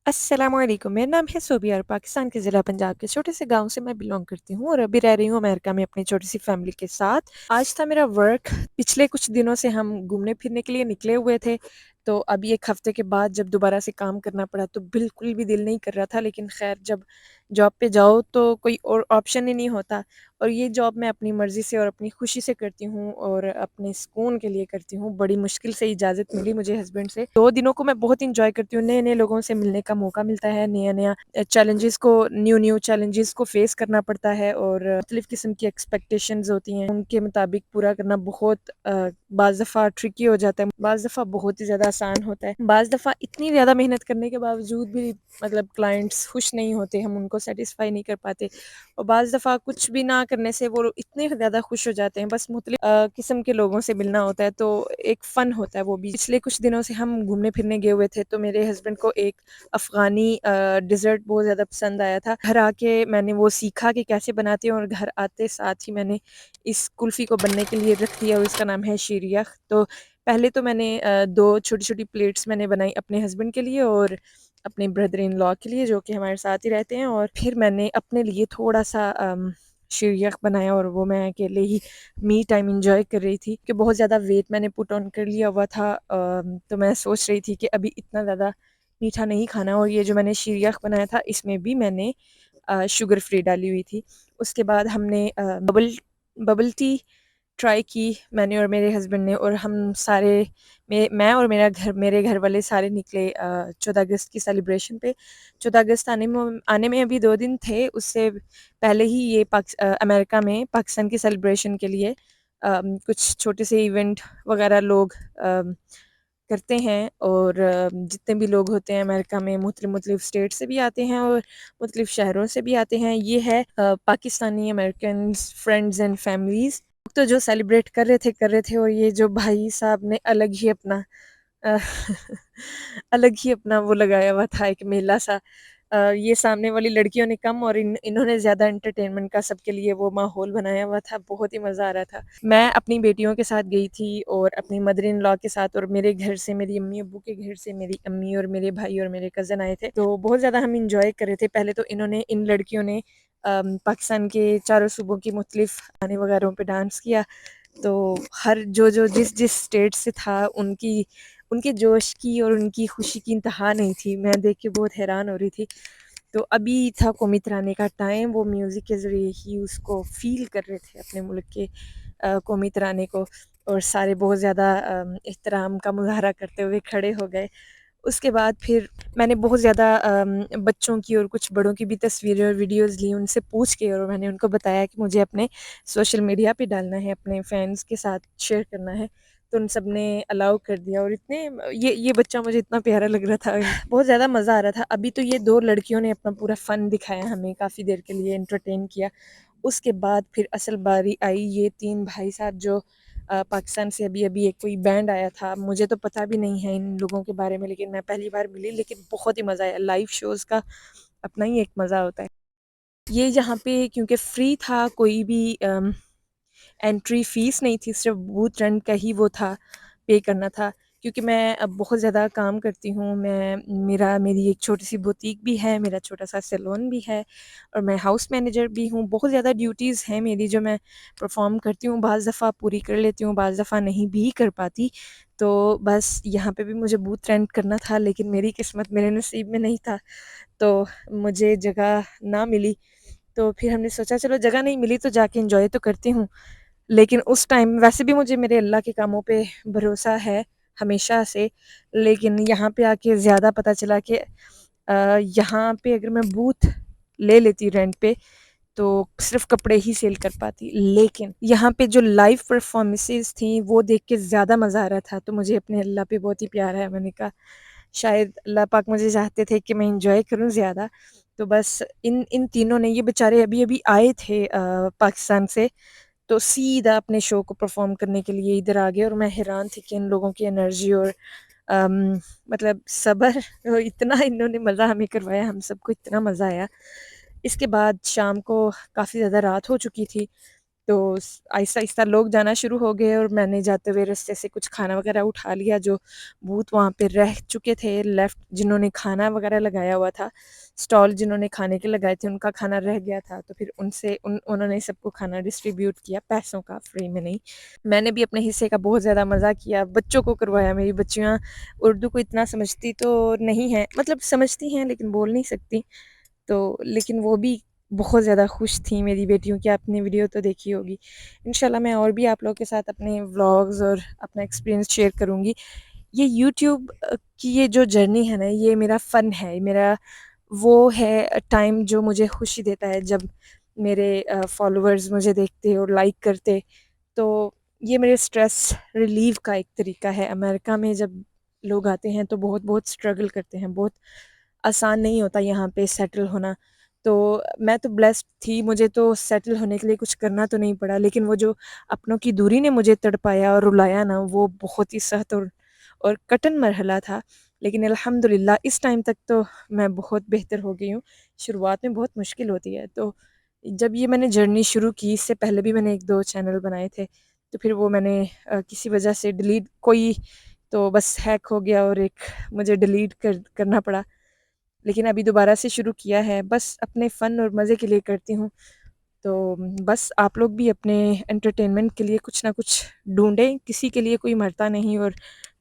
अस्सलाम वालेकुम। मेरा नाम है सोबिया और पाकिस्तान के ज़िला पंजाब के छोटे से गांव से मैं बिलोंग करती हूँ और अभी रह रही हूँ अमेरिका में अपनी छोटी सी फैमिली के साथ। आज था मेरा वर्क। पिछले कुछ दिनों से हम घूमने फिरने के लिए निकले हुए थे, तो अभी एक हफ्ते के बाद जब दोबारा से काम करना पड़ा तो बिल्कुल भी दिल नहीं कर रहा था, लेकिन खैर जब जॉब पे जाओ तो कोई और ऑप्शन ही नहीं होता। और ये जॉब मैं अपनी मर्ज़ी से और अपनी खुशी से करती हूँ और अपने सुकून के लिए करती हूँ। बड़ी मुश्किल से इजाज़त मिली मुझे हस्बैंड से। 2 दिनों को मैं बहुत एन्जॉय करती हूँ, नए-नए लोगों से मिलने का मौका मिलता है, नया-नया न्यू-न्यू चैलेंजेस को फेस करना पड़ता है और मुख्तलिफ़ किस्म की एक्सपेक्टेशंस होती हैं, उनके मुताबिक पूरा करना बहुत बाज़ दफ़ा ट्रिकी हो जाता है, बाज़ दफ़ा बहुत ही ज़्यादा आसान होता है। बाज़ दफ़ा इतनी ज़्यादा मेहनत करने के बावजूद भी मतलब क्लाइंट्स खुश नहीं होते, हम उनको सैटिस्फाई नहीं कर पाते और बाज़ दफ़ा कुछ भी ना करने से वो इतने ज़्यादा खुश हो जाते हैं, बस मुख्तलिफ़ किस्म के लोगों से मिलना होता है, तो एक फ़न होता है वो भी। पिछले कुछ दिनों से हम घूमने-फिरने गए हुए थे, तो मेरे हस्बैंड को एक अफ़गानी डिज़र्ट बहुत ज़्यादा पसंद आया था। घर आके मैंने वो सीखा कि कैसे बनाते हैं और घर आते साथ ही मैंने इस कुल्फ़ी को बनने के लिए रख दिया और इसका नाम है शीरियख। तो पहले तो मैंने 2 छोटी-छोटी प्लेट्स मैंने बनाई अपने हस्बैंड के लिए और अपने ब्रदर इन लॉ के लिए, जो कि हमारे साथ ही रहते हैं, और फिर मैंने अपने लिए थोड़ा-सा शीरियख बनाया और वो मैं अकेले ही मी टाइम एन्जॉय कर रही थी कि बहुत ज़्यादा वेट मैंने पुट ऑन कर लिया हुआ था। तो मैं सोच रही थी कि अभी इतना ज़्यादा मीठा नहीं खाना, और ये जो मैंने शीरियख बनाया था इसमें भी मैंने शुगर फ्री डाली हुई थी। उसके बाद हमने बबल टी ट्राई की मैंने और मेरे हस्बैंड ने, और हम सारे मैं और मेरे घर वाले सारे निकले 14 अगस्त की सेलिब्रेशन पे। 14 अगस्त आने में अभी 2 दिन थे, उससे पहले ही ये अमेरिका में पाकिस्तान की सेलिब्रेशन के लिए कुछ छोटे से इवेंट वगैरह लोग करते हैं, और जितने भी लोग होते हैं अमेरिका में मुख्तलिफ स्टेट से भी आते हैं और मुख्तलिफ शहरों से भी आते हैं। ये है Pakistani Americans friends and families तो जो सेलिब्रेट कर रहे थे, और ये जो भाई साहब ने अलग ही अपना अ, अलग ही अपना वो लगाया हुआ था एक मेला सा। ये सामने वाली लड़कियों ने कम और इन्होंने ज़्यादा एंटरटेनमेंट का सबके लिए वो माहौल बनाया हुआ था, बहुत ही मज़ा आ रहा था। मैं अपनी बेटियों के साथ गई थी और अपनी मदर इन लॉ के साथ, और मेरे घर से मेरी अम्मी-अब्बू के घर से मेरी अम्मी और मेरे भाई और मेरे कज़न आए थे। तो बहुत ज़्यादा हम एन्जॉय कर रहे थे। पहले तो इन लड़कियों ने पाकिस्तान के चारों सूबों की मुख्तलिफ गाने वगैरह पे डांस किया। तो हर जो जिस स्टेट से था उनके जोश की और उनकी खुशी की इंतहा नहीं थी। मैं देख के बहुत हैरान हो रही थी। तो अभी था कौमी तराने का टाइम, वो म्यूज़िक के ज़रिए ही उसको फ़ील कर रहे थे अपने मुल्क के कौमी तराने को, और सारे बहुत ज़्यादा एहतराम का मुज़ाहरा करते हुए खड़े हो गए। उसके बाद फिर मैंने बहुत ज़्यादा बच्चों की और कुछ बड़ों की भी तस्वीरें और वीडियोज़ ली उनसे पूछ के, और मैंने उनको बताया कि मुझे अपने सोशल मीडिया पे डालना है, अपने फ्रेंड्स के साथ शेयर करना है। तो उन सब ने अलाउ कर दिया, और इतने ये बच्चा मुझे इतना प्यारा लग रहा था, बहुत ज़्यादा मज़ा आ रहा था। अभी तो ये 2 लड़कियों ने अपना पूरा फ़न दिखाया, हमें काफ़ी देर के लिए एंटरटेन किया। उसके बाद फिर असल बारी आई ये 3 भाई साहब जो पाकिस्तान से अभी-अभी एक कोई बैंड आया था, मुझे तो पता भी नहीं है इन लोगों के बारे में, लेकिन मैं पहली बार मिली, लेकिन बहुत ही मज़ा आया। लाइव शोज़ का अपना ही एक मज़ा होता है। ये यहाँ पे क्योंकि फ्री था, कोई भी एंट्री फ़ीस नहीं थी, सिर्फ़ बूथ रेंट का ही वो था, पे करना था। क्योंकि मैं अब बहुत ज़्यादा काम करती हूँ, मेरी एक छोटी-सी बुटीक भी है, मेरा छोटा-सा सैलून भी है, और मैं हाउस मैनेजर भी हूँ। बहुत ज़्यादा ड्यूटीज़ हैं मेरी जो मैं परफ़ॉर्म करती हूँ, बाज़ दफ़ा पूरी कर लेती हूँ, बाज़ दफ़ा नहीं भी कर पाती। तो बस यहाँ पे भी मुझे बूथ रेंट करना था, लेकिन मेरी किस्मत मेरे नसीब में नहीं था, तो मुझे जगह ना मिली। तो फिर हमने सोचा चलो जगह नहीं मिली तो जाके एन्जॉय तो करती हूँ। लेकिन उस टाइम वैसे भी मुझे मेरे अल्लाह के कामों पे भरोसा है हमेशा से, लेकिन यहाँ पे आके ज़्यादा पता चला कि यहाँ पे अगर मैं बूथ ले लेती रेंट पे तो सिर्फ़ कपड़े ही सेल कर पाती। लेकिन यहाँ पे जो लाइव परफ़ॉर्मेंसेज़ थी वो देख के ज़्यादा मज़ा आ रहा था, तो मुझे अपने अल्लाह पे बहुत ही प्यार है। मैंने कहा शायद अल्लाह पाक मुझे चाहते थे कि मैं एन्जॉय करूँ ज़्यादा। तो बस इन इन तीनों ने, ये बेचारे अभी-अभी आए थे पाकिस्तान से, तो सीधा अपने शो को परफ़ॉर्म करने के लिए इधर आ गए, और मैं हैरान थी कि इन लोगों की एनर्जी और मतलब सब्र इतना इन्होंने मज़ा हमें करवाया, हम सबको इतना मज़ा आया। इसके बाद शाम को काफ़ी ज़्यादा रात हो चुकी थी, تو آہستہ لوگ جانا شروع ہو گئے، اور میں نے جاتے ہوئے رستے سے کچھ کھانا وغیرہ اٹھا لیا، جو بوت وہاں پہ رہ چکے تھے لیفٹ، جنہوں نے کھانا وغیرہ لگایا ہوا تھا، اسٹال جنہوں نے کھانے کے لگائے تھے ان کا کھانا رہ گیا تھا، تو پھر انہوں نے سب کو کھانا ڈسٹریبیوٹ کیا، پیسوں کا، فری میں نہیں۔ میں نے بھی اپنے حصے کا بہت زیادہ مزہ کیا، بچوں کو کروایا۔ میری بچیاں اردو کو اتنا سمجھتی تو نہیں ہیں، مطلب سمجھتی ہیں لیکن بول نہیں سکتی، تو لیکن وہ بھی بہت زیادہ خوش تھیں میری بیٹیوں کی۔ آپ نے ویڈیو تو دیکھی ہوگی، انشاءاللہ میں اور بھی آپ لوگوں کے ساتھ اپنے ولاگز اور اپنا ایکسپیرینس شیئر کروں گی۔ یہ یوٹیوب کی یہ جو جرنی ہے نا، یہ میرا فن ہے، میرا وہ ہے ٹائم جو مجھے خوشی دیتا ہے، جب میرے فالوورز مجھے دیکھتے اور لائک کرتے، تو یہ میرے اسٹریس ریلیو کا ایک طریقہ ہے۔ امریکہ میں جب لوگ آتے ہیں تو بہت بہت اسٹرگل کرتے ہیں، بہت آسان نہیں ہوتا یہاں پہ سیٹل ہونا۔ تو میں تو بلیسڈ تھی، مجھے تو سیٹل ہونے کے لیے کچھ کرنا تو نہیں پڑا، لیکن وہ جو اپنوں کی دوری نے مجھے تڑپایا اور رلایا نا، وہ بہت ہی سخت اور کٹن مرحلہ تھا، لیکن الحمدللہ اس ٹائم تک تو میں بہت بہتر ہو گئی ہوں۔ شروعات میں بہت مشکل ہوتی ہے، تو جب یہ میں نے جرنی شروع کی، اس سے پہلے بھی میں نے 1-2 چینل بنائے تھے، تو پھر وہ میں نے کسی وجہ سے ڈیلیٹ، کوئی تو بس ہیک ہو گیا اور ایک مجھے ڈیلیٹ کرنا پڑا، لیکن ابھی دوبارہ سے شروع کیا ہے، بس اپنے فن اور مزے کے لیے کرتی ہوں۔ تو بس آپ لوگ بھی اپنے انٹرٹینمنٹ کے لیے کچھ نہ کچھ ڈھونڈیں، کسی کے لیے کوئی مرتا نہیں اور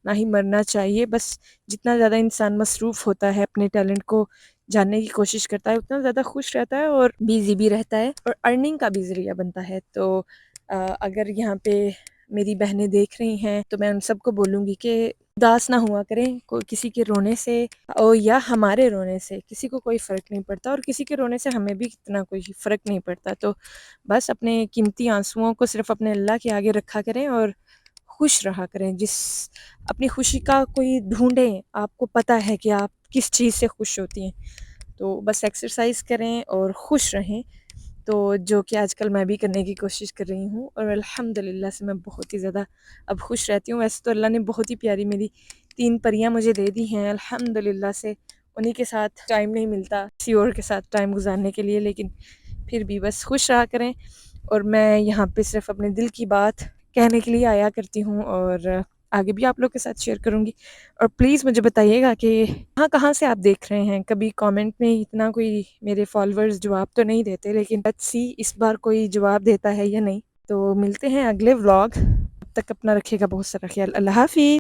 نہ ہی مرنا چاہیے، بس جتنا زیادہ انسان مصروف ہوتا ہے، اپنے ٹیلنٹ کو جاننے کی کوشش کرتا ہے، اتنا زیادہ خوش رہتا ہے اور بیزی بھی رہتا ہے، اور ارننگ کا بھی ذریعہ بنتا ہے۔ تو اگر یہاں پہ میری بہنیں دیکھ رہی ہیں تو میں ان سب کو بولوں گی کہ اداس نہ ہوا کریں، کسی کے رونے سے یا ہمارے رونے سے کسی کو کوئی فرق نہیں پڑتا، اور کسی کے رونے سے ہمیں بھی اتنا کوئی فرق نہیں پڑتا۔ تو بس اپنے قیمتی آنسوؤں کو صرف اپنے اللہ کے آگے رکھا کریں اور خوش رہا کریں، اپنی خوشی کا کوئی ڈھونڈیں، آپ کو پتہ ہے کہ آپ کس چیز سے خوش ہوتی ہیں، تو بس ایکسرسائز کریں اور خوش رہیں، تو جو کہ آج کل میں بھی کرنے کی کوشش کر رہی ہوں، اور الحمدللہ سے میں بہت ہی زیادہ اب خوش رہتی ہوں۔ ویسے تو اللہ نے بہت ہی پیاری میری 3 پریاں مجھے دے دی ہیں، الحمدللہ سے انہی کے ساتھ ٹائم نہیں ملتا کسی اور کے ساتھ ٹائم گزارنے کے لیے، لیکن پھر بھی بس خوش رہا کریں، اور میں یہاں پہ صرف اپنے دل کی بات کہنے کے لیے آیا کرتی ہوں، اور آگے بھی آپ لوگ کے ساتھ شیئر کروں گی۔ اور پلیز مجھے بتائیے گا کہ کہاں سے آپ دیکھ رہے ہیں، کبھی کامنٹ میں اتنا کوئی میرے فالوورز جواب تو نہیں دیتے، لیکن لیٹس سی اس بار کوئی جواب دیتا ہے یا نہیں۔ تو ملتے ہیں اگلے ولاگ، تب تک اپنا رکھیے گا بہت سارا خیال، اللہ حافظ۔